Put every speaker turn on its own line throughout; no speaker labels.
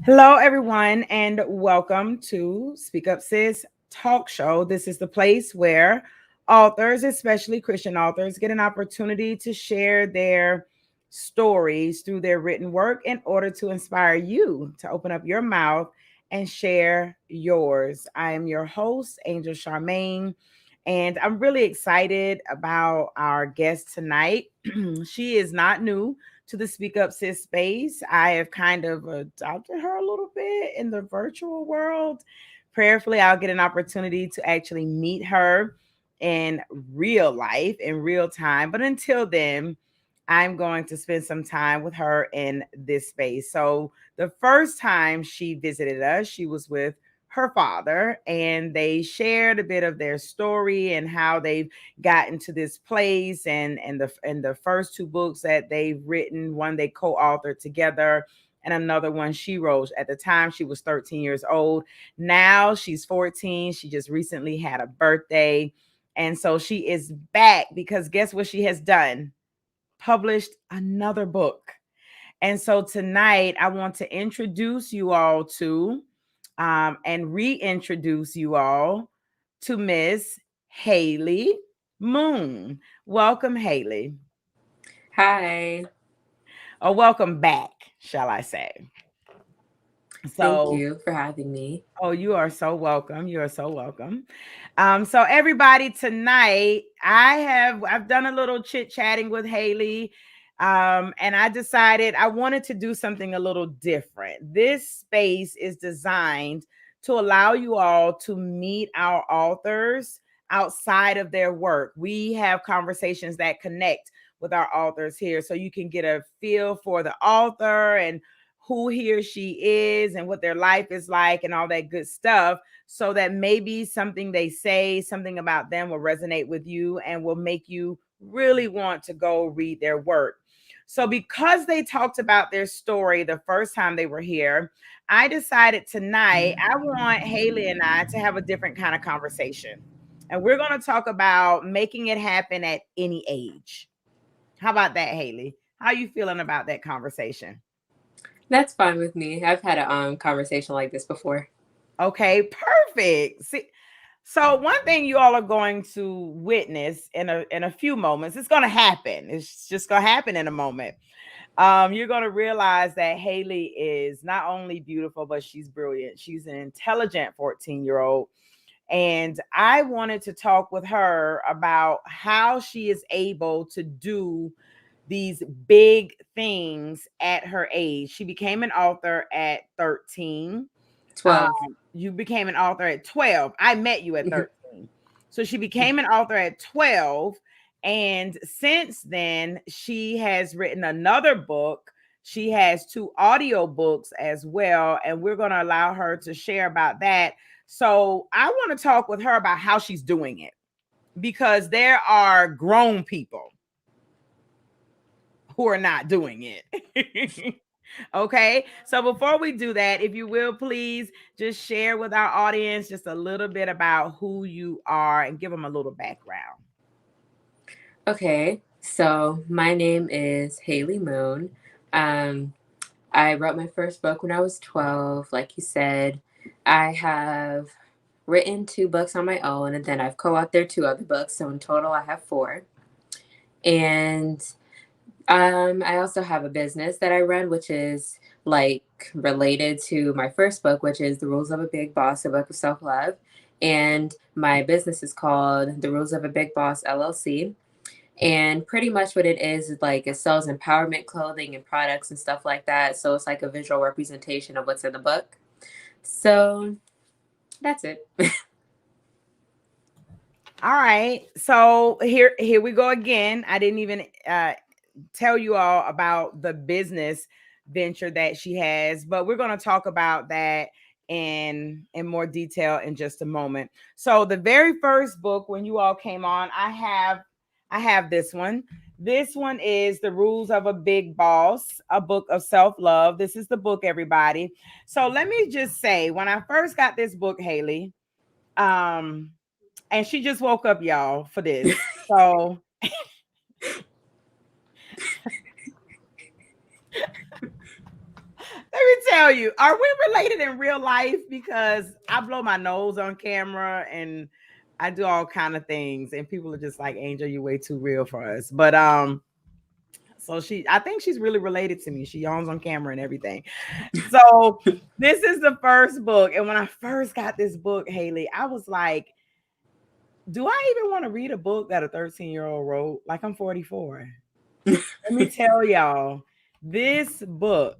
Hello, everyone, and welcome to Speak Up Sis Talk Show. This is the place where authors, especially Christian authors, get an opportunity to share their stories through their written work in order to inspire you to open up your mouth and share yours. I am your host, Angel Charmaine, and I'm really excited about our guest tonight. She is not new to the Speak Up Sis space. I have kind of adopted her a little bit in the virtual world. Prayerfully, I'll get an opportunity to actually meet her in real life, in real time. But until then, I'm going to spend some time with her in this space. So, the first time she visited us, she was with her father, and they shared a bit of their story and how they've gotten to this place, and the first two books that they've written, one they co-authored together and another one she wrote. At the time she was 13 years old. Now she's 14. She just recently had a birthday, and so she is back because guess what she has done? Published another book. And so tonight I want to introduce you all to and reintroduce you all to Miss Haelee Moone. Welcome, Haelee.
Hi.
Or welcome back, shall I say.
Thank
So,
you for having me.
oh, you are so welcome. You are so welcome. So everybody, tonight I've done a little chit-chatting with Haelee. And I decided I wanted to do something a little different. This space is designed to allow you all to meet our authors outside of their work. We have conversations that connect with our authors here, so you can get a feel for the author and who he or she is and what their life is like and all that good stuff, so that maybe something they say, something about them will resonate with you and will make you really want to go read their work. So, because they talked about their story the first time they were here, I decided tonight I want Haelee and I to have a different kind of conversation. And we're going to talk about making it happen at any age. How about that, Haelee? How are you feeling about that conversation?
That's fine with me. I've had a conversation like this before.
Okay, perfect. See, so one thing you all are going to witness in a few moments, it's going to happen. It's just going to happen in a moment. You're going to realize that Haelee is not only beautiful, but she's brilliant. She's an intelligent 14-year-old. And I wanted to talk with her about how she is able to do these big things at her age. She became an author at 13.
12.
You became an author at 12. I met you at 13. So she became an author at 12. And since then, she has written another book. She has two audio books as well. And we're going to allow her to share about that. So I want to talk with her about how she's doing it, because there are grown people who are not doing it. Okay, so before we do that, if you will, please just share with our audience just a little bit about who you are and give them a little background.
Okay, so my name is Haelee Moone. Um, I wrote my first book when I was 12, like you said. I have written two books on my own, and then I've co-authored two other books. So in total, I have four. And I also have a business that I run, which is like related to my first book, which is The Rules of a Big Boss, a book of self-love. And my business is called The Rules of a Big Boss LLC. And pretty much what it is like it sells empowerment clothing and products and stuff like that. So it's like a visual representation of what's in the book. So that's it.
All right, so here we go again. I didn't even tell you all about the business venture that she has, but we're going to talk about that in more detail in just a moment. So the very first book, when you all came on, I have this one. This one is The Rules of a Big Boss, a book of self-love. This is the book, everybody. So let me just say, when I first got this book, Haelee, um and she just woke up, y'all, for this. So let me tell you, are we related in real life? Because I blow my nose on camera and I do all kind of things, and people are just like, Angel, you're way too real for us. But so I think she's really related to me. She yawns on camera and everything. So this is the first book. And when I first got this book, Haelee, I was like, do I even want to read a book that a 13-year-old wrote? Like, I'm 44. Let me tell y'all, this book,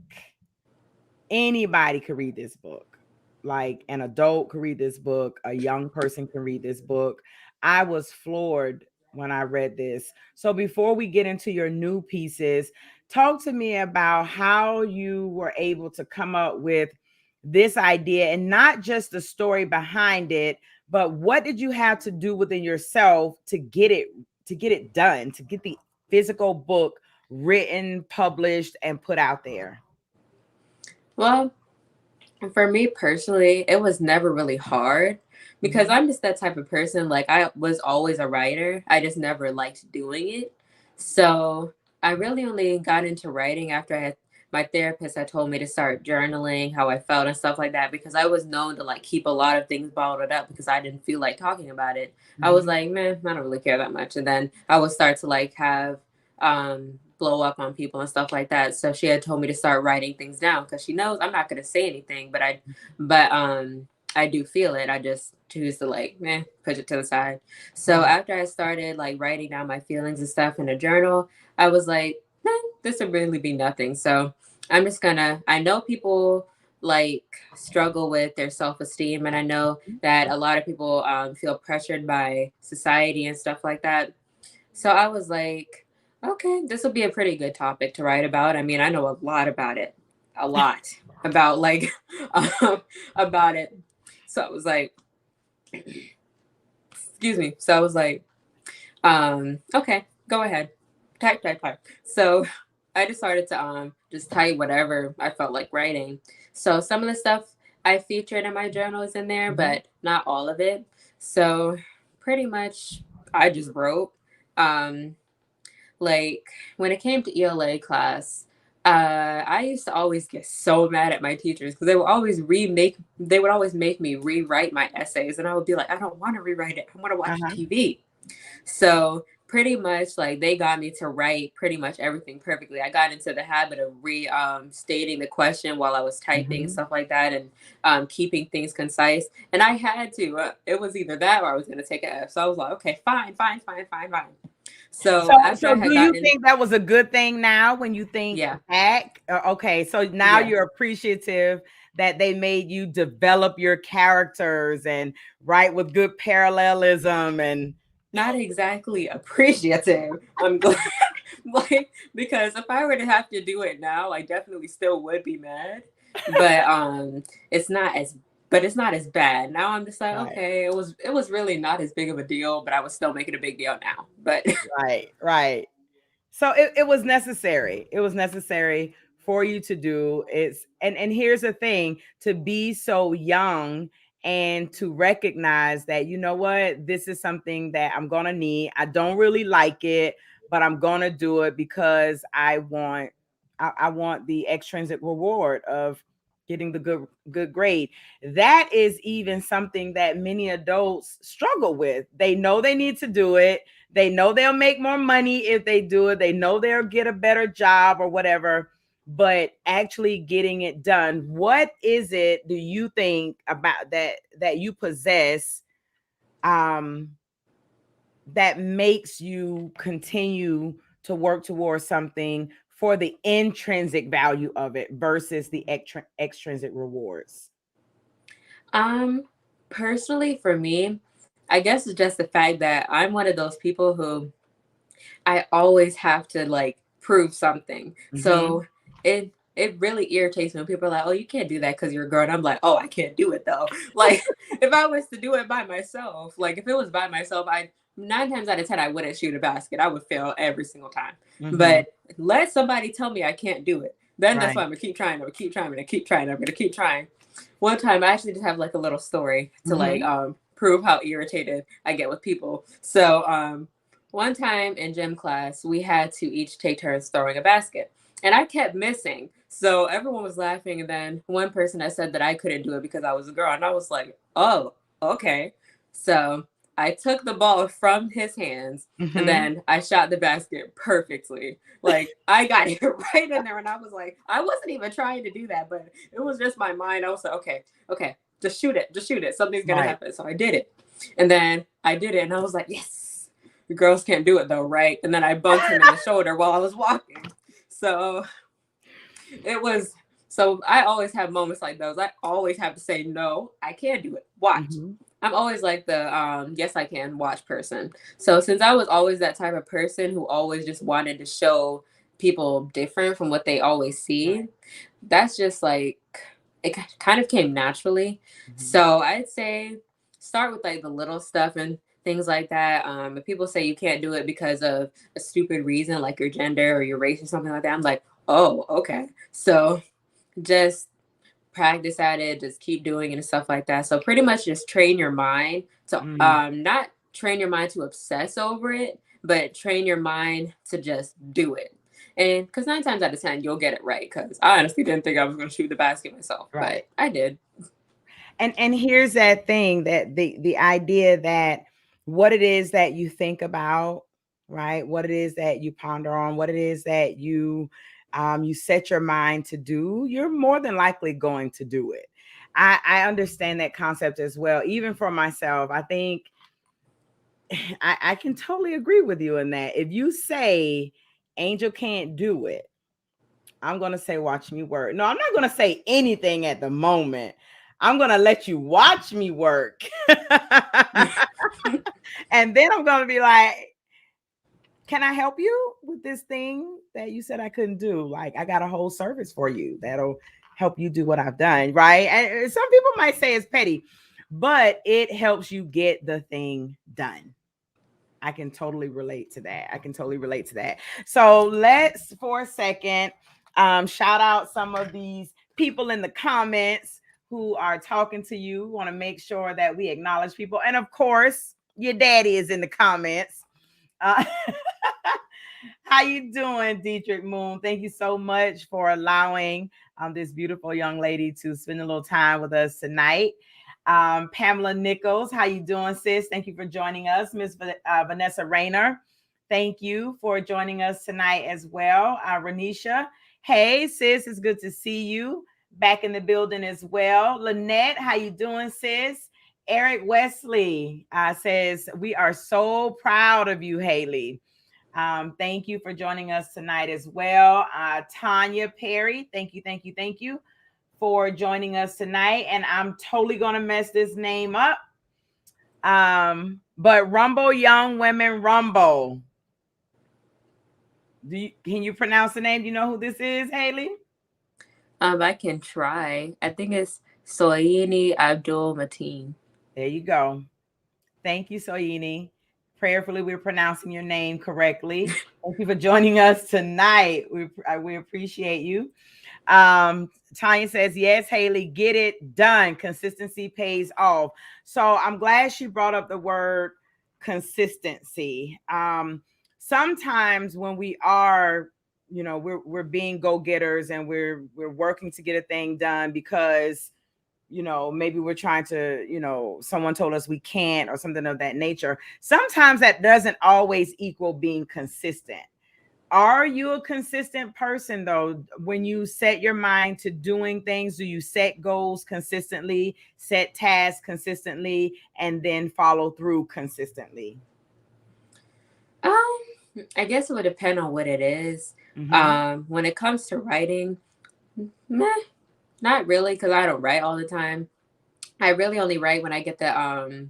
anybody could read this book. Like, an adult could read this book. A young person can read this book. I was floored when I read this. So before we get into your new pieces, talk to me about how you were able to come up with this idea, and not just the story behind it, but what did you have to do within yourself to get it done, to get the physical book written, published, and put out there?
Well, for me personally, it was never really hard because I'm just that type of person. Like, I was always a writer. I just never liked doing it. So I really only got into writing after my therapist had told me to start journaling how I felt and stuff like that, because I was known to like keep a lot of things bottled up because I didn't feel like talking about it. I was like, man, I don't really care that much. And then I would start to like have blow up on people and stuff like that. So she had told me to start writing things down because she knows I'm not going to say anything, but I do feel it. I just choose to like, push it to the side. So after I started like writing down my feelings and stuff in a journal, I was like, this would really be nothing. So I'm just I know people like struggle with their self-esteem, and I know that a lot of people feel pressured by society and stuff like that. So I was like, okay, this will be a pretty good topic to write about. I mean, I know a lot about it, about like about it. So I was like, excuse me. So I was like, okay, go ahead, type. So I just started to just type whatever I felt like writing. So some of the stuff I featured in my journal is in there, but not all of it. So pretty much I just wrote. Like when it came to ELA class, I used to always get so mad at my teachers because they would always make me rewrite my essays, and I would be like, I don't want to rewrite it. I want to watch TV. So pretty much like they got me to write pretty much everything perfectly. I got into the habit of stating the question while I was typing and stuff like that, and keeping things concise. And I had to. It was either that or I was going to take an F. So I was like, okay, fine. So
do you think that was a good thing now when you think back? Okay, so now you're appreciative that they made you develop your characters and write with good parallelism. And
not exactly appreciative. I'm glad, like, because if I were to have to do it now, I definitely still would be mad. But it's not as bad. Now I'm just like, okay, it was really not as big of a deal, but I was still making a big deal now. But
right. So it was necessary. It was necessary for you to do it. And here's the thing, to be so young and to recognize that, you know what, this is something that I'm going to need. I don't really like it, but I'm going to do it because I want the extrinsic reward of getting the good grade. That is even something that many adults struggle with. They know they need to do it. They know they'll make more money if they do it. They know they'll get a better job or whatever, but actually getting it done. What is it do you think about that you possess that makes you continue to work towards something for the intrinsic value of it versus the extrinsic rewards?
Personally for me, I guess it's just the fact that I'm one of those people who I always have to like prove something. So it really irritates me when people are like, oh, you can't do that because you're a girl. And I'm like, oh, I can't do it though. Like if I was to do it by myself, like if it was by myself, 9 times out of 10, I wouldn't shoot a basket. I would fail every single time. But let somebody tell me I can't do it. Then that's why I'm gonna keep trying. I'm gonna keep trying. One time I actually just have like a little story to like prove how irritated I get with people. So one time in gym class, we had to each take turns throwing a basket, and I kept missing. So everyone was laughing. And then one person that said that I couldn't do it because I was a girl. And I was like, oh, okay. So I took the ball from his hands and then I shot the basket perfectly. Like I got it right in there. And I was like, I wasn't even trying to do that, but it was just my mind. I was like, okay, just shoot it. Just shoot it. Something's going to happen. So I did it. And then I did it. And I was like, yes, the girls can't do it though, right? And then I bumped him in the shoulder while I was walking. So it was, so I always have moments like those. I always have to say, no, I can't do it. Watch. I'm always like the yes, I can watch person. So since I was always that type of person who always just wanted to show people different from what they always see, that's just like, it kind of came naturally. So I'd say start with like the little stuff and things like that. If people say you can't do it because of a stupid reason, like your gender or your race or something like that, I'm like, oh, okay. So just practice at it, just keep doing it and stuff like that. So pretty much just train your mind to not train your mind to obsess over it, but train your mind to just do it. And because 9 times out of 10 you'll get it right, because I honestly didn't think I was going to shoot the basket myself, but I did.
And here's that thing, that the idea that what it is that you think about, right? What it is that you ponder on, what it is that you set your mind to do, you're more than likely going to do it. I understand that concept as well. Even for myself, I think I can totally agree with you in that. If you say Angel can't do it, I'm going to say, watch me work. No, I'm not going to say anything at the moment. I'm going to let you watch me work. And then I'm going to be like, can I help you with this thing that you said I couldn't do? Like, I got a whole service for you that'll help you do what I've done, right? And some people might say it's petty, but it helps you get the thing done. I can totally relate to that. So let's, for a second, shout out some of these people in the comments who are talking to you. We want to make sure that we acknowledge people. And of course, your daddy is in the comments. How you doing, Dietrich Moone? Thank you so much for allowing this beautiful young lady to spend a little time with us tonight. Pamela Nichols, how you doing, sis? Thank you for joining us. Miss Vanessa Rayner, thank you for joining us tonight as well. Renisha, hey, sis, it's good to see you back in the building as well. Lynette, how you doing, sis? Eric Wesley says, we are so proud of you, Haelee. Thank you for joining us tonight as well. Tanya Perry, thank you for joining us tonight. And I'm totally going to mess this name up. But Rumble Young Women Rumble. Can you pronounce the name? Do you know who this is, Haelee?
I can try. I think it's Soyini Abdul Mateen.
There you go. Thank you, Soyini. Prayerfully, we're pronouncing your name correctly. Thank you for joining us tonight. We appreciate you. Tanya says, yes, Haelee, get it done. Consistency pays off. So I'm glad she brought up the word consistency. Sometimes when we are, we're being go-getters and we're working to get a thing done because maybe we're trying to, someone told us we can't or something of that nature. Sometimes that doesn't always equal being consistent. Are you a consistent person, though? When you set your mind to doing things, do you set goals consistently, set tasks consistently, and then follow through consistently?
I guess it would depend on what it is. When it comes to writing, not really, because I don't write all the time. I really only write when I get the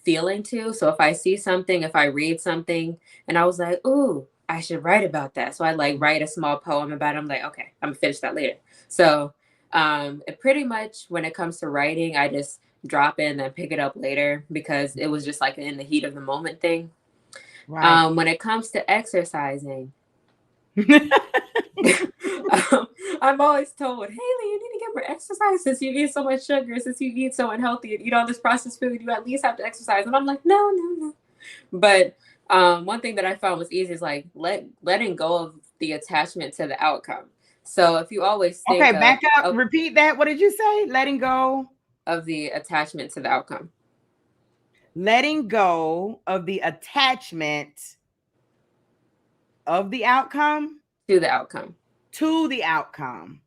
feeling to. So if I see something, if I read something, and I was like, ooh, I should write about that. So I like write a small poem about it. I'm like, okay, I'm gonna finish that later. So it pretty much, when it comes to writing, I just drop in and pick it up later because it was just like in the heat of the moment thing. Right. When it comes to exercising, I'm always told, Haelee, you need to get more exercise since you eat so much sugar, since you eat so unhealthy and eat all this processed food, you at least have to exercise. And I'm like, no. But one thing that I found was easy is like letting go of the attachment to the outcome. So if you always think
Okay, back up.
of,
Repeat that. What did you say? Letting go.
of the attachment to the outcome.
Letting go of the attachment of the outcome
To the outcome.
to the outcome.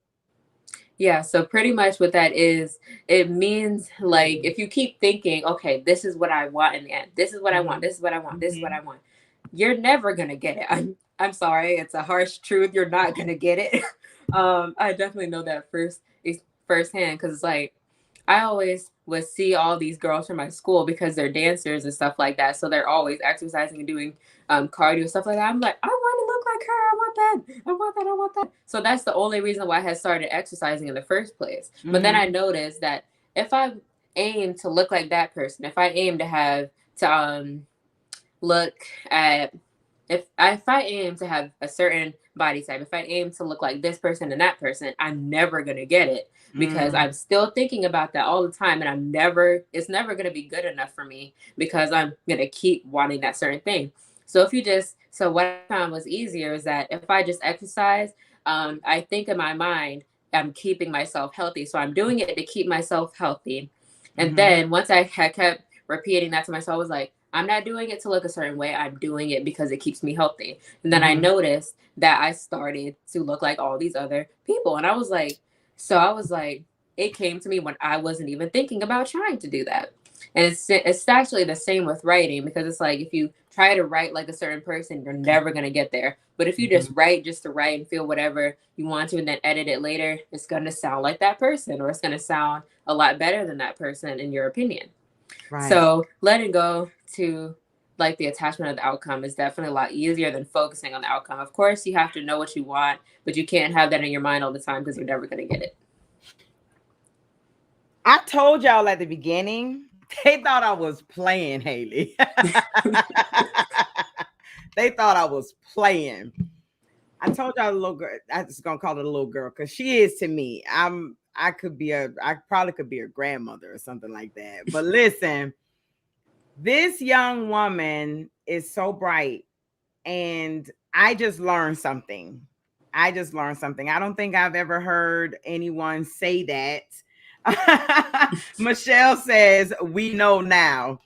Yeah, so pretty much what that is, it means like if you keep thinking, okay, this is what I want in the end. This is what I want. This is what I want. This is what I want. You're never gonna get it. I'm sorry, it's a harsh truth. You're not gonna get it. I definitely know that firsthand because it's like I always would see all these girls from my school because they're dancers and stuff like that. So they're always exercising and doing cardio and stuff like that. I'm like, I want to look like her. I want that. I want that. I want that. So that's the only reason why I had started exercising in the first place. But then I noticed that if I aim to look like that person, if I aim to have to look at if I aim to have a certain body type, if I aim to look like this person and that person, I'm never gonna get it because I'm still thinking about that all the time, and it's never gonna be good enough for me because I'm gonna keep wanting that certain thing. So what I found was easier is that if I just exercise, I think in my mind I'm keeping myself healthy, so I'm doing it to keep myself healthy, and then once I had kept repeating that to myself, I was like, I'm not doing it to look a certain way. I'm doing it because it keeps me healthy. And then I noticed that I started to look like all these other people. And I was like, it came to me when I wasn't even thinking about trying to do that. And it's actually the same with writing, because it's like if you try to write like a certain person, you're never going to get there. But if you just write just to write and feel whatever you want to and then edit it later, it's going to sound like that person, or it's going to sound a lot better than that person in your opinion. Right. So letting go to like the attachment of the outcome is definitely a lot easier than focusing on the outcome. Of course, you have to know what you want, but you can't have that in your mind all the time because you're never going to get it.
I told y'all at the beginning, they thought I was playing, Haelee. They thought I was playing. I told y'all, a little girl, I'm just gonna call it a little girl because she is to me. I probably could be a grandmother or something like that. But listen, this young woman is so bright, and I just learned something. I don't think I've ever heard anyone say that. Michelle says, we know now.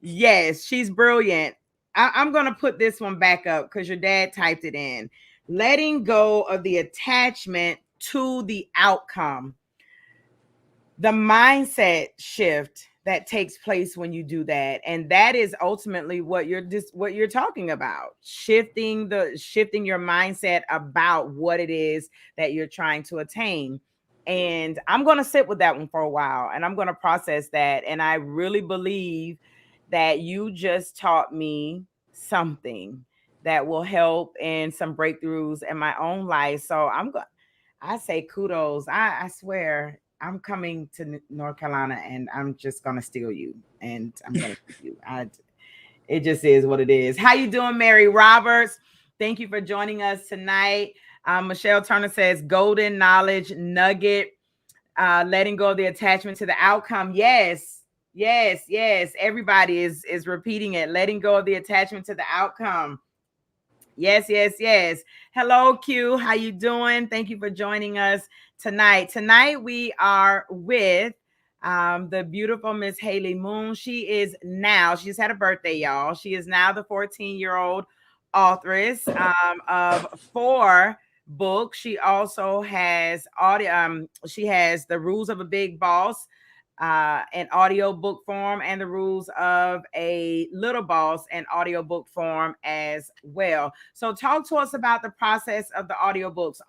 Yes, she's brilliant. I'm going to put this one back up because your dad typed it in. Letting go of the attachment to the outcome. The mindset shift that takes place when you do that, and that is ultimately what you're talking about, shifting your mindset about what it is that you're trying to attain. And I'm going to sit with that one for a while, and I'm going to process that. And I really believe that you just taught me something that will help in some breakthroughs in my own life. So I say kudos. I swear I'm coming to North Carolina, and I'm just gonna steal you, and I'm gonna keep you. It just is what it is. How you doing, Mary Roberts? Thank you for joining us tonight. Michelle Turner says golden knowledge nugget. Letting go of the attachment to the outcome. Yes. Everybody is repeating it. Letting go of the attachment to the outcome. Yes. Hello, Q. How you doing? Thank you for joining us tonight. Tonight we are with the beautiful Miss Haelee Moone. She's had a birthday, y'all. She is now the 14-year-old authoress of 4 books. She also has audio. She has The Rules of a Big Boss, an audio book form, and The Rules of a Little Boss, an audio book form as well. So talk to us about the process of the audiobooks.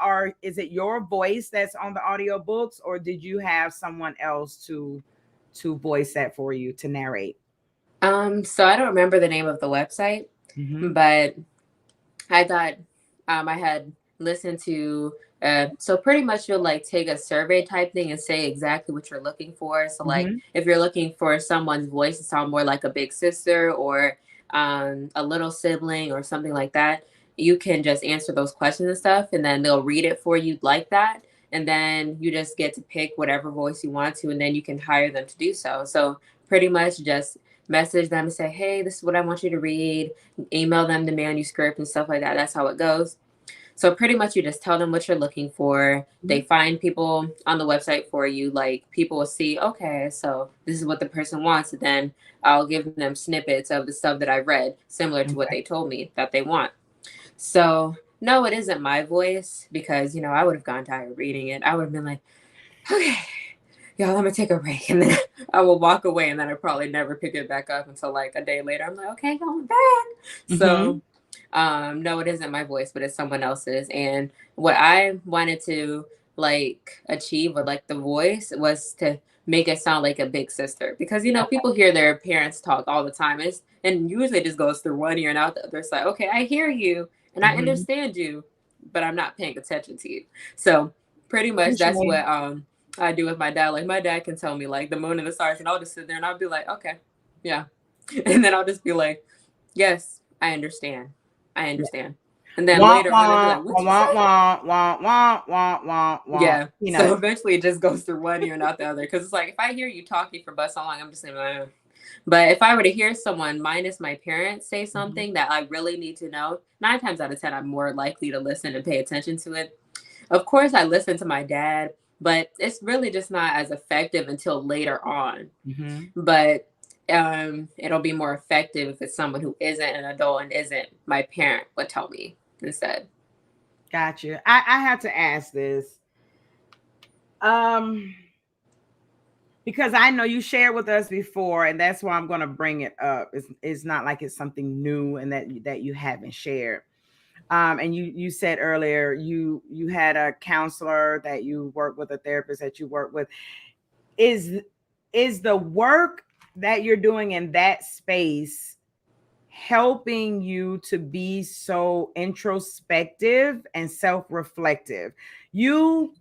Is it your voice that's on the audiobooks, or did you have someone else to voice that for you, to narrate?
So I don't remember the name of the website, but I thought I had listened to so pretty much you'll like take a survey type thing and say exactly what you're looking for. So like if you're looking for someone's voice to sound more like a big sister or a little sibling or something like that, you can just answer those questions and stuff, and then they'll read it for you like that. And then you just get to pick whatever voice you want to, and then you can hire them to do so. So pretty much just message them and say, hey, this is what I want you to read. Email them the manuscript and stuff like that. That's how it goes. So pretty much you just tell them what you're looking for. They find people on the website for you. Like people will see, okay, so this is what the person wants. And then I'll give them snippets of the stuff that I read, similar to what they told me that they want. So no, it isn't my voice because, I would have gone tired reading it. I would have been like, okay, y'all, I'm gonna take a break. And then I will walk away and then I probably never pick it back up until like a day later. I'm like, okay, going back. So no, it isn't my voice, but it's someone else's. And what I wanted to like achieve with like the voice was to make it sound like a big sister, because people hear their parents talk all the time, and usually it just goes through one ear and out the other. It's like, okay, I hear you and I understand you, but I'm not paying attention to you. So pretty much that's what I do with my dad. Like my dad can tell me like the moon and the stars, and I'll just sit there and I'll be like, okay, yeah, and then I'll just be like, yes, I understand. And then later on, I'll be like, yeah. So eventually it just goes through one ear and out the other. Because it's like, if I hear you talking for but so long, I'm just saying, but if I were to hear someone minus my parents say something that I really need to know, 9 times out of 10, I'm more likely to listen and pay attention to it. Of course, I listen to my dad, but it's really just not as effective until later on. But it'll be more effective if it's someone who isn't an adult and isn't my parent would tell me instead.
Gotcha. I have to ask this. Because I know you shared with us before, and that's why I'm going to bring it up. It's not like it's something new and that you haven't shared. And you said earlier you had a counselor that you work with, a therapist that you work with. Is the work that you're doing in that space helping you to be so introspective and self-reflective? You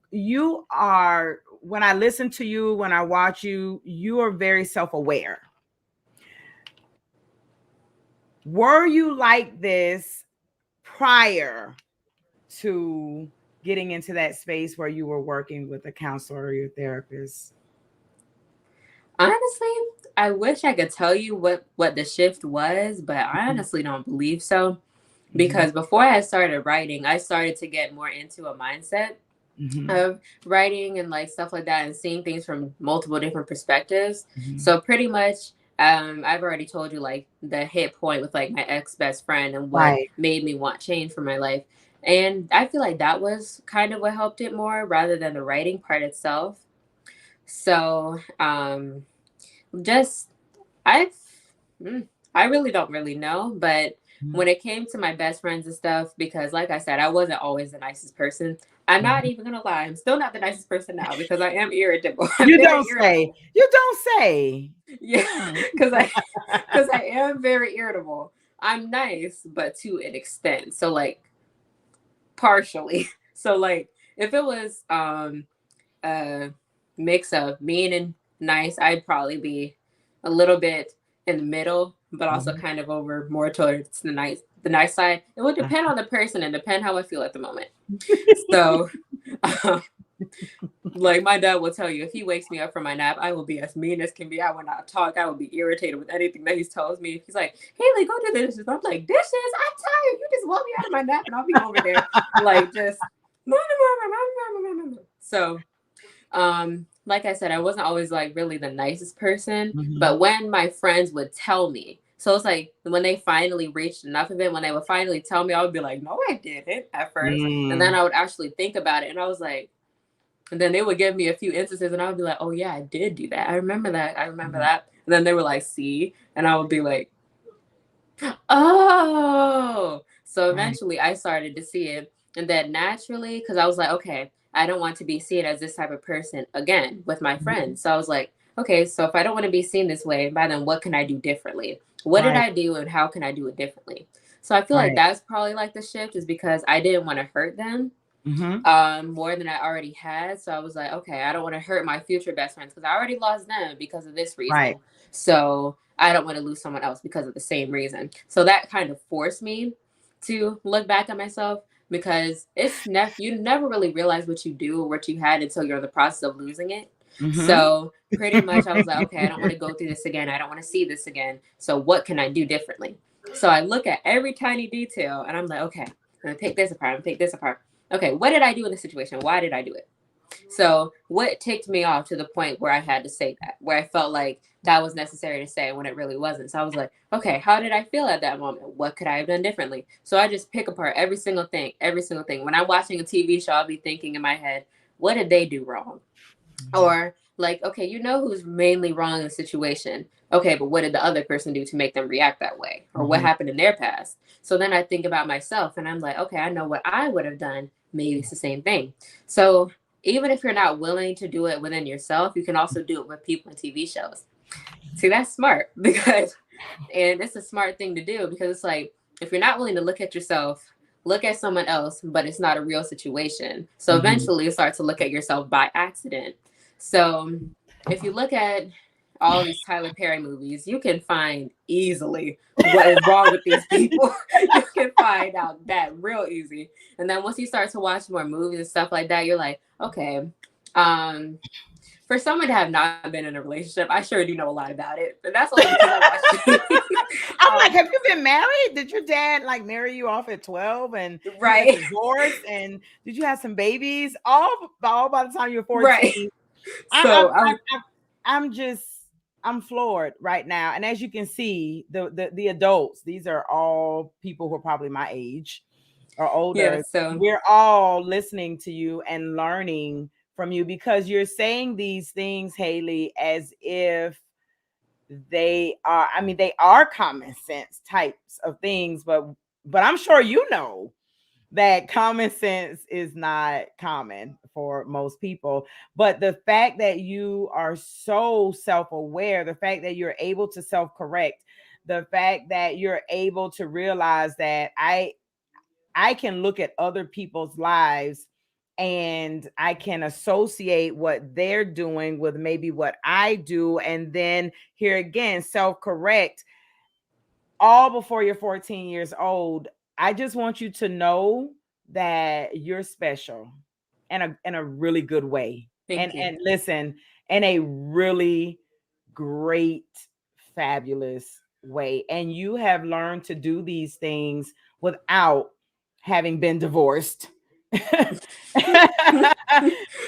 are, when I listen to you, when I watch you, you are very self-aware. Were you like this prior to getting into that space where you were working with a counselor or your therapist?
Honestly, I wish I could tell you what the shift was, but I honestly don't believe so. Because before I started writing, I started to get more into a mindset of writing and like stuff like that, and seeing things from multiple different perspectives. So pretty much, I've already told you like the hit point with like my ex-best friend and what made me want change for my life. And I feel like that was kind of what helped it more rather than the writing part itself. So just I really don't really know, but when it came to my best friends and stuff, because like I said, I wasn't always the nicest person. I'm not even gonna lie, I'm still not the nicest person now because I am irritable.
You don't say. You don't say.
Yeah, because I am very irritable. I'm nice, but to an extent. So like partially. So like if it was a mix of mean and nice, I'd probably be a little bit in the middle, but also kind of over more towards the nice side. It would depend on the person and depend how I feel at the moment. So like my dad will tell you, if he wakes me up from my nap, I will be as mean as can be. I will not talk. I will be irritated with anything that he tells me. He's like, Haelee, go do the dishes. I'm like, dishes? I'm tired. You just woke me out of my nap and I'll be over there like just so like I said, I wasn't always like really the nicest person, but when my friends would tell me, so it's like when they finally reached enough of it, when they would finally tell me, I would be like, no, I didn't at first. And then I would actually think about it and I was like, and then they would give me a few instances and I would be like, oh yeah, I did do that. I remember that. And then they were like, see, and I would be like, oh. So eventually I started to see it. And then naturally, because I was like, okay, I don't want to be seen as this type of person again with my friends. So I was like, okay, so if I don't want to be seen this way, by then what can I do differently? What did I do and how can I do it differently? So I feel like that's probably like the shift, is because I didn't want to hurt them more than I already had. So I was like, okay, I don't want to hurt my future best friends because I already lost them because of this reason. So I don't want to lose someone else because of the same reason. So that kind of forced me to look back at myself, because it's you never really realize what you do or what you had until you're in the process of losing it. So pretty much I was like, okay, I don't want to go through this again. I don't want to see this again. So what can I do differently? So I look at every tiny detail and I'm like, okay, I'm gonna pick this apart. I'm gonna pick this apart. Okay, what did I do in this situation? Why did I do it? So what ticked me off to the point where I had to say that, where I felt like that was necessary to say when it really wasn't. So I was like, okay, how did I feel at that moment? What could I have done differently? So I just pick apart every single thing, every single thing. When I'm watching a TV show, I'll be thinking in my head, what did they do wrong? Or like, okay, you know who's mainly wrong in the situation. Okay, but what did the other person do to make them react that way? Or what happened in their past? So then I think about myself and I'm like, okay, I know what I would have done. Maybe it's the same thing. So even if you're not willing to do it within yourself, you can also do it with people in TV shows. See, that's smart because, and it's a smart thing to do because it's like, if you're not willing to look at yourself, look at someone else, but it's not a real situation. So eventually you start to look at yourself by accident. So if you look at all these Tyler Perry movies, you can find easily what is wrong with these people. You can find out that real easy. And then once you start to watch more movies and stuff like that, you're like, okay, for someone to have not been in a relationship, I sure do know a lot about it. But that's only because I watched it.
I'm like, have you been married? Did your dad like marry you off at 12 and
right
divorced? And did you have some babies? All by the time you're 14.
Right.
So I'm floored right now. And as you can see, the adults, these are all people who are probably my age or older.
Yeah, so
we're all listening to you and learning from you because you're saying these things, Haelee, as if they are common sense types of things, but I'm sure you know that common sense is not common for most people. But the fact that you are so self-aware, the fact that you're able to self-correct, the fact that you're able to realize that I can look at other people's lives and I can associate what they're doing with maybe what I do. And then here again, self-correct all before you're 14 years old. I just want you to know that you're special in a really good way.
Thank you.
And listen, in a really great, fabulous way. And you have learned to do these things without having been divorced.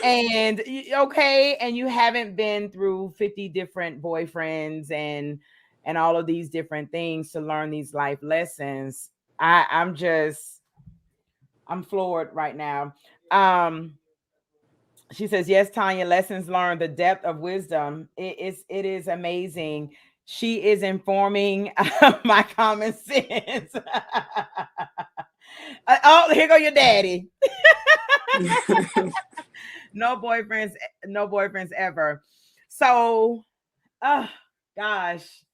And okay, and you haven't been through 50 different boyfriends and all of these different things to learn these life lessons. I'm floored right now. She says, yes, Tanya, lessons learned, the depth of wisdom. It is amazing. She is informing my common sense. Oh, here go your daddy. No boyfriends ever. So, oh gosh,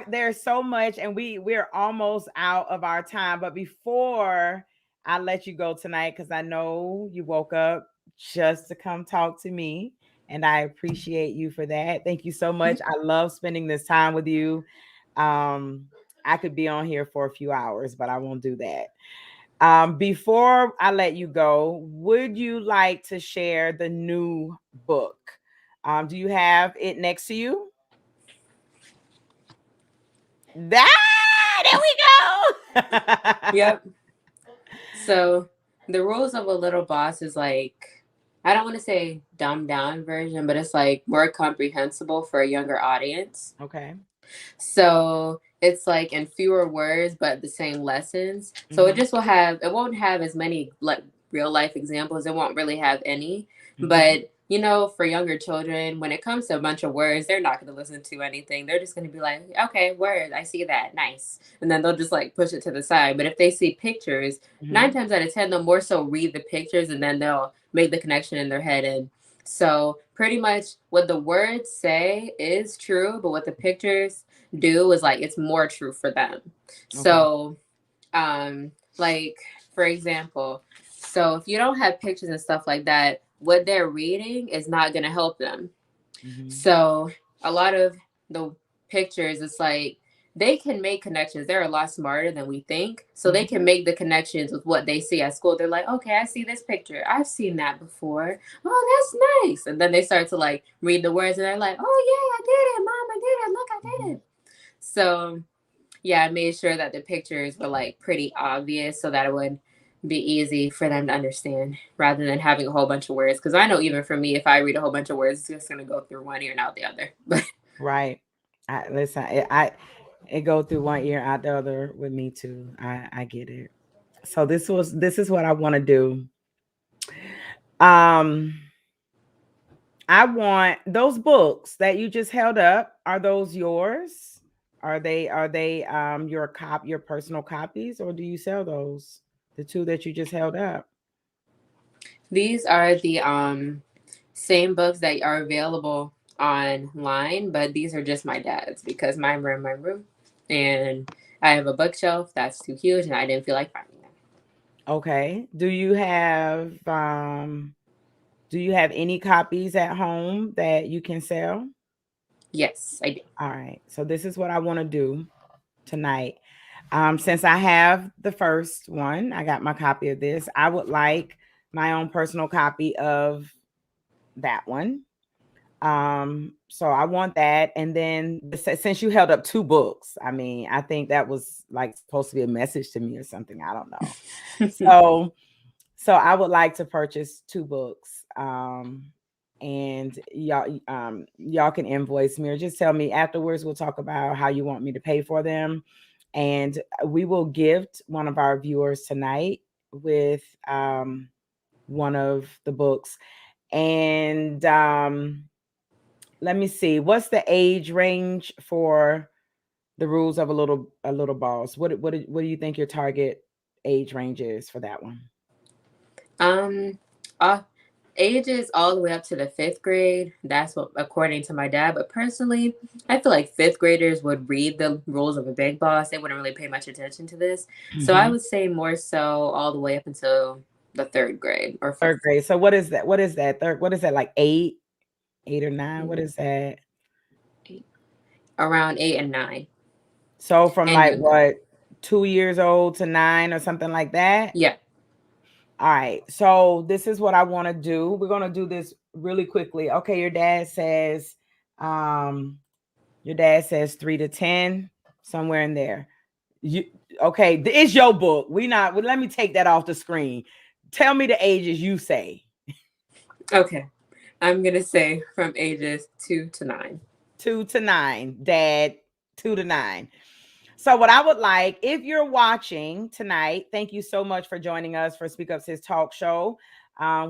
there's so much, and we're almost out of our time. But before I let you go tonight, because I know you woke up just to come talk to me, and I appreciate you for that. Thank you so much. I love spending this time with you. I could be on here for a few hours, but I won't do that. Before I let you go, would you like to share the new book? Do you have it next to you? There we go.
Yep. So the rules of a little boss is like, I don't want to say dumbed down version, but it's like more comprehensible for a younger audience.
Okay.
So it's like in fewer words, but the same lessons. So it won't have as many like real life examples. It won't really have any, but you know, for younger children, when it comes to a bunch of words, they're not going to listen to anything. They're just going to be like, okay, word, I see that. Nice. And then they'll just like push it to the side. But if they see pictures, 9 times out of 10, they'll more so read the pictures and then they'll make the connection in their head. And so pretty much what the words say is true, but what the pictures do is like, it's more true for them. Okay. So, like, for example, so if you don't have pictures and stuff like that, what they're reading is not going to help them. So a lot of the pictures, it's like they can make connections. They're a lot smarter than we think. So they can make the connections with what they see at school. They're like, okay, I see this picture. I've seen that before. Oh, that's nice. And then they start to like read the words and they're like, oh yeah, I did it, Mom. I did it. Look, I did it. So yeah, I made sure that the pictures were like pretty obvious so that it would be easy for them to understand rather than having a whole bunch of words. Because I know even for me, if I read a whole bunch of words, it's just going to go through one ear and out the other. But
Right. It go through one ear out the other with me too. I get it. So this is what I want to do. Um, I want those books that you just held up. Are those yours? Are they your personal copies, or do you sell those? The two that you just held up.
these are the same books that are available online, but these are just my dad's because mine were in my room. And I have a bookshelf that's too huge and I didn't feel like finding them.
Okay. Do you have any copies at home that you can sell?
Yes, I do.
All right. So this is what I want to do tonight. Since I have the first one, I got my copy of this. I would like my own personal copy of that one. So I want that. And then since you held up two books, I mean, I think that was like supposed to be a message to me or something. I don't know. So I would like to purchase two books. And y'all can invoice me or just tell me afterwards. We'll talk about how you want me to pay for them. And we will gift one of our viewers tonight with one of the books. And let me see, what's the age range for the rules of a little boss? What do you think your target age range is for that one?
um, uh, ages all the way up to the fifth grade. That's what, according to my dad. But personally, I feel like fifth graders would read the rules of a big boss. They wouldn't really pay much attention to this. So I
Mhm.
would say more so all the way up until the third grade or
Third
fourth.
grade. So what is that? What is that? Third, what is that, like 8 or 9? What is that?
Around 8 and 9
So from
and
like
younger.
what, 2 years old to 9 or something like that?
Yeah.
All right. So this is what I want to do. We're gonna do this really quickly. Okay, um, your dad says 3 to 10, somewhere in there. You okay? It's your book. Let me take that off the screen. Tell me the ages you say.
Okay. I'm going to say from ages 2 to 9.
2 to 9, Dad. 2 to 9. So, what I would like, if you're watching tonight, thank you so much for joining us for Speak Up Sis Talk Show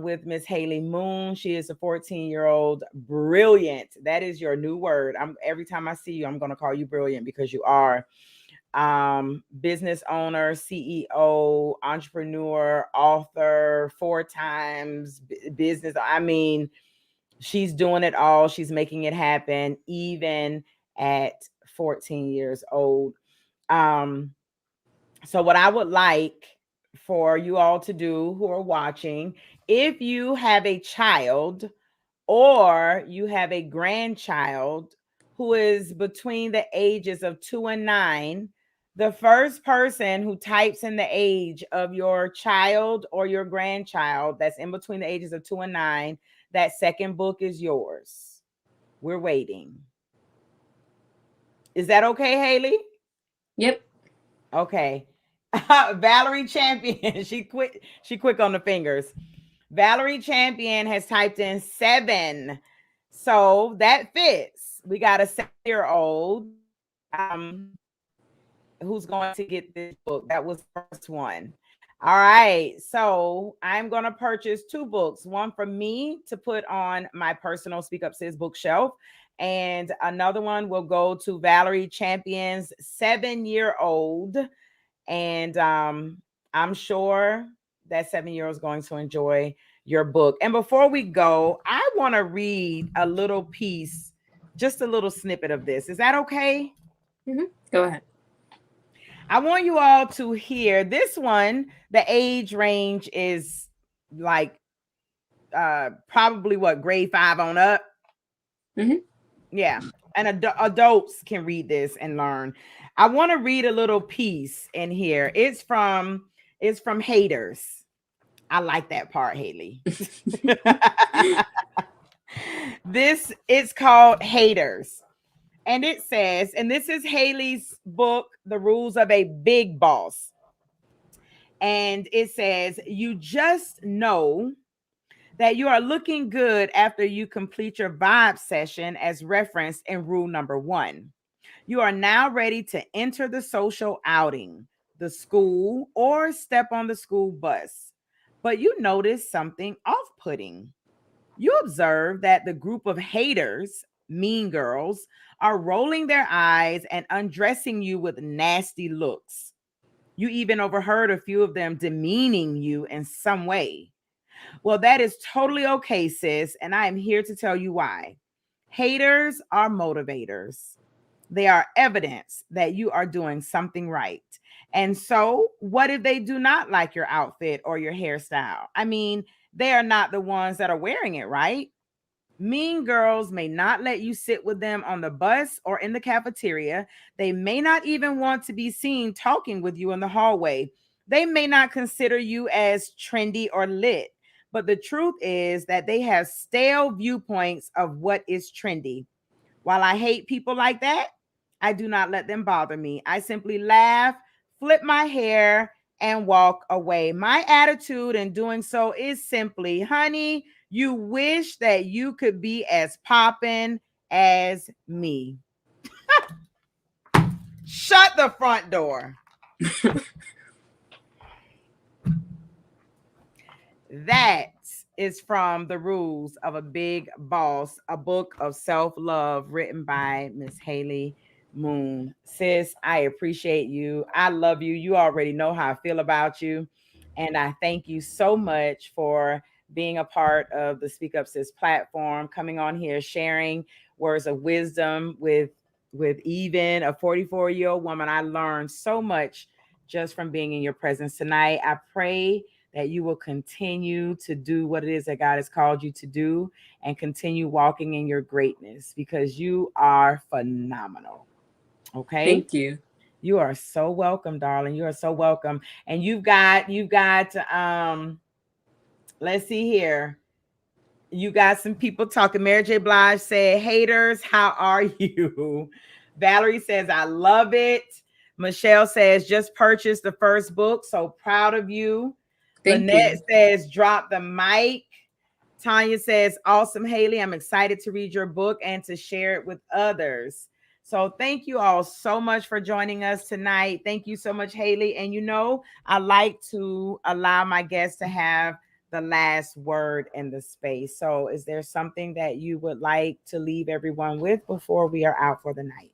with Miss Haelee Moone. She is a 14-year-old brilliant. That is your new word. Every time I see you, I'm going to call you brilliant because you are. Business owner, CEO, entrepreneur, author, 4 times business. I mean, she's doing it all. She's making it happen, even at 14 years old. Um, so what I would like for you all to do who are watching, if you have a child or you have a grandchild who is between the ages of 2 and 9, the first person who types in the age of your child or your grandchild that's in between the ages of 2 and 9, that second book is yours. We're waiting. Is that okay, Haelee?
Yep.
Okay. Valerie Champion. She quick on the fingers. Valerie Champion has typed in 7. So that fits. We got a 7-year-old who's going to get this book. That was the first one. All right. So I'm going to purchase 2 books, one for me to put on my personal Speak Up Sis bookshelf, and another one will go to Valerie Champion's 7-year-old. And I'm sure that 7-year-old is going to enjoy your book. And before we go, I want to read a little piece, just a little snippet of this. Is that okay?
Mm-hmm. Go ahead.
I want you all to hear this one. The age range is like probably what, grade 5 on up.
Mm-hmm.
Yeah. And adults can read this and learn. I want to read a little piece in here. It's from Haters. I like that part, Haelee. This is called Haters. And it says, and this is Haelee's book, The Rules of a Big Boss. And it says, you just know that you are looking good after you complete your vibe session as referenced in rule number 1. You are now ready to enter the social outing, the school, or step on the school bus. But you notice something off putting. You observe that the group of haters, mean girls, are rolling their eyes and undressing you with nasty looks. You even overheard a few of them demeaning you in some way. Well, that is totally okay, sis. And I am here to tell you why. Haters are motivators. They are evidence that you are doing something right. And so, what if they do not like your outfit or your hairstyle? I mean, they are not the ones that are wearing it, right? Mean girls may not let you sit with them on the bus or in the cafeteria. They may not even want to be seen talking with you in the hallway. They may not consider you as trendy or lit. But the truth is that they have stale viewpoints of what is trendy. While I hate people like that, I do not let them bother me. I simply laugh, flip my hair, and walk away. My attitude in doing so is simply, honey, you wish that you could be as poppin' as me. Shut the front door. That is from The Rules of a Big Boss, a book of self-love written by Miss Haelee Moone. Sis, I appreciate you. I love you. You already know how I feel about you. And I thank you so much for being a part of the Speak Up Sis platform, coming on here, sharing words of wisdom with even a 44-year-old woman. I learned so much just from being in your presence tonight. I pray that you will continue to do what it is that God has called you to do and continue walking in your greatness because you are phenomenal. Okay.
Thank you.
You are so welcome, darling. You are so welcome. And you've got let's see here. You got some people talking. Mary J. Blige said, haters, how are you? Valerie says, I love it. Michelle says, just purchased the first book. So proud of you.
Thank
Lynette
you.
says, drop the mic. Tanya says, awesome, Haelee. I'm excited to read your book and to share it with others. So thank you all so much for joining us tonight. Thank you so much, Haelee. And you know, I like to allow my guests to have the last word in the space. So is there something that you would like to leave everyone with before we are out for the night?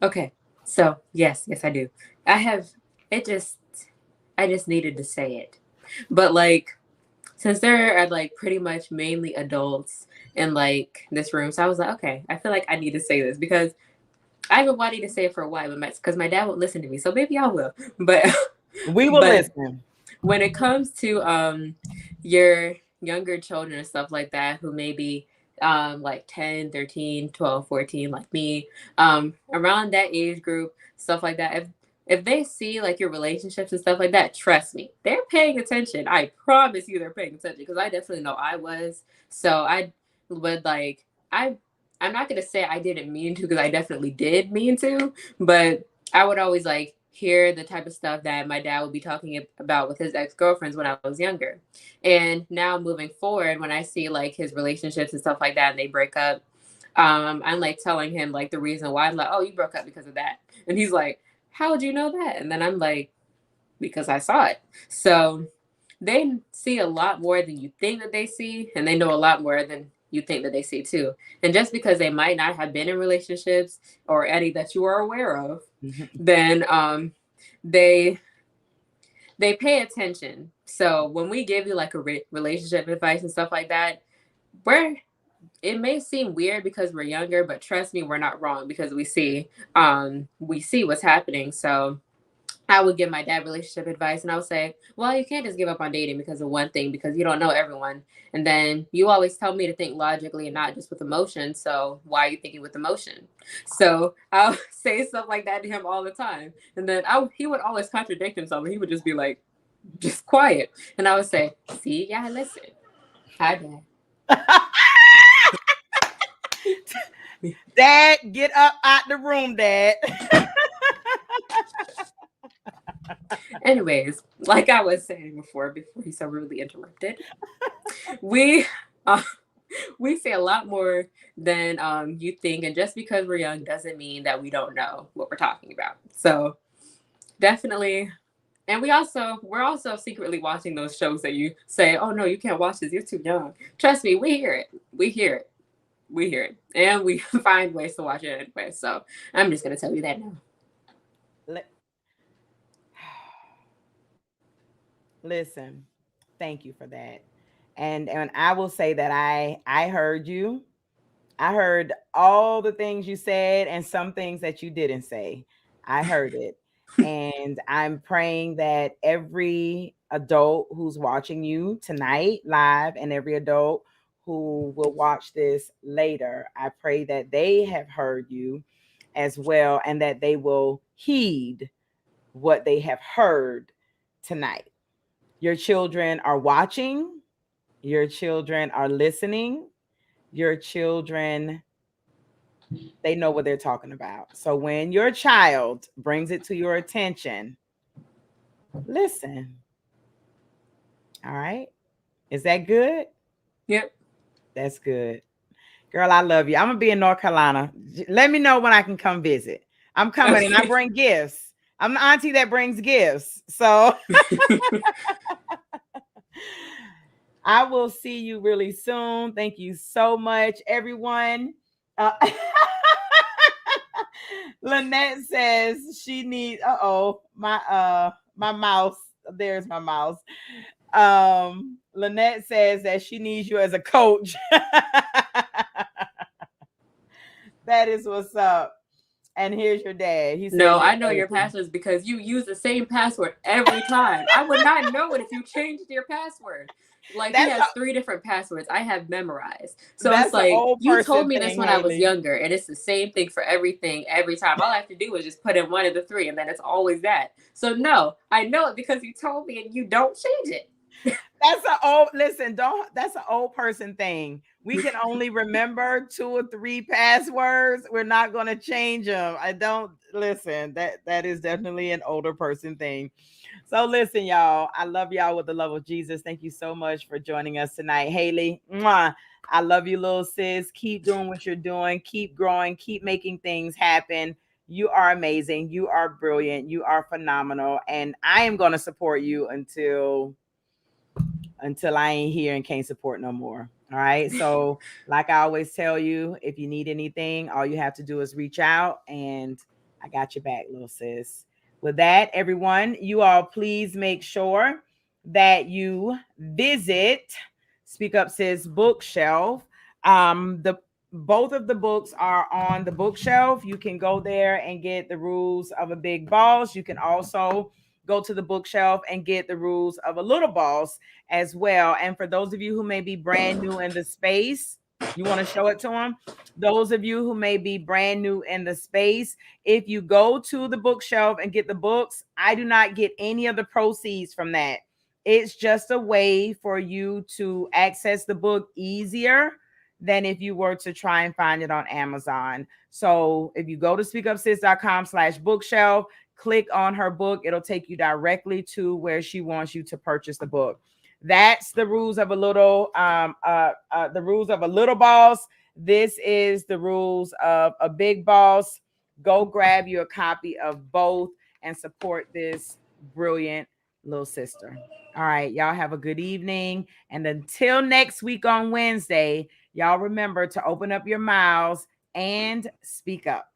Okay. So yes, I do. I just needed to say it. But like, since there are like pretty much mainly adults in like this room, so I was like, okay, I feel like I need to say this because I've been wanting to say it for a while, but because my dad won't listen to me, so maybe I will. But
we will
but
listen.
When it comes to your younger children and stuff like that, who maybe like 10, 13, 12, 14, like me, around that age group, stuff like that, if they see like your relationships and stuff like that, trust me, they're paying attention. I promise you they're paying attention because I definitely know I was. So I would like, I'm not going to say I didn't mean to because I definitely did mean to, but I would always like hear the type of stuff that my dad would be talking about with his ex-girlfriends when I was younger. And now moving forward, when I see like his relationships and stuff like that and they break up, I'm like telling him like the reason why. I'm like, oh, you broke up because of that. And he's like, how would you know that? And then I'm like, because I saw it. So they see a lot more than you think that they see, and they know a lot more than you think that they see too. And just because they might not have been in relationships or any that you are aware of, then they pay attention. So when we give you like a relationship advice and stuff like that, it may seem weird because we're younger, but trust me, we're not wrong because we see what's happening. So I would give my dad relationship advice and I would say, well, you can't just give up on dating because of one thing, because you don't know everyone. And then you always tell me to think logically and not just with emotion. So why are you thinking with emotion? So I'll say stuff like that to him all the time. And then he would always contradict himself and he would just be like, just quiet. And I would say, see, yeah, listen. Hi, Dad.
Dad, get up out the room, Dad.
Anyways, like I was saying before he so rudely interrupted, we uh, we say a lot more than you think, and just because we're young doesn't mean that we don't know what we're talking about. So definitely. And we're also secretly watching those shows that you say, oh no, you can't watch this, you're too young. Trust me, we hear it. We hear it. We hear it. And we find ways to watch it anyway. So I'm just gonna tell you that now.
Listen, thank you for that. And I will say that I heard you. I heard all the things you said and some things that you didn't say. I heard it. And I'm praying that every adult who's watching you tonight live and every adult who will watch this later, I pray that they have heard you as well and that they will heed what they have heard tonight. Your children are watching, your children are listening, your children, they know what they're talking about. So when your child brings it to your attention, listen. All right. Is that good?
Yep.
That's good. Girl, I love you. I'm going to be in North Carolina. Let me know when I can come visit. I'm coming and I bring gifts. I'm the auntie that brings gifts. So I will see you really soon. Thank you so much, everyone. Lynette says she needs my mouse. There's my mouse. Lynette says that she needs you as a coach. That is what's up. And here's your dad. He said,
no, I know your passwords because you use the same password every time. I would not know it if you changed your password. Like, he has 3 different passwords I have memorized. So it's like, you told me this when I was younger, and it's the same thing for everything every time. All I have to do is just put in one of the 3, and then it's always that. So no, I know it because you told me, and you don't change it.
That's an old person thing. We can only remember 2 or 3 passwords. We're not going to change them. I don't listen. That is definitely an older person thing. So listen, y'all, I love y'all with the love of Jesus. Thank you so much for joining us tonight. Haelee, mwah, I love you, little sis. Keep doing what you're doing. Keep growing. Keep making things happen. You are amazing. You are brilliant. You are phenomenal. And I am going to support you until I ain't here and can't support no more. All right. So, like I always tell you, if you need anything, all you have to do is reach out and I got your back, little sis. With that, everyone, you all please make sure that you visit Speak Up Sis bookshelf. The both of the books are on the bookshelf. You can go there and get The Rules of a Big Boss. You can also go to the bookshelf and get The Rules of a Little Boss as well. And for those of you who may be brand new in the space, you want to show it to them. Those of you who may be brand new in the space, if you go to the bookshelf and get the books, I do not get any of the proceeds from that. It's just a way for you to access the book easier than if you were to try and find it on Amazon. So if you go to speakupsis.com/bookshelf, click on her book, it'll take you directly to where she wants you to purchase the book. That's The Rules of a Little The Rules of a Little Boss. This is The Rules of a Big Boss. Go grab you a copy of both and support this brilliant little sister. All right, y'all have a good evening. And until next week on Wednesday, y'all remember to open up your mouths and speak up.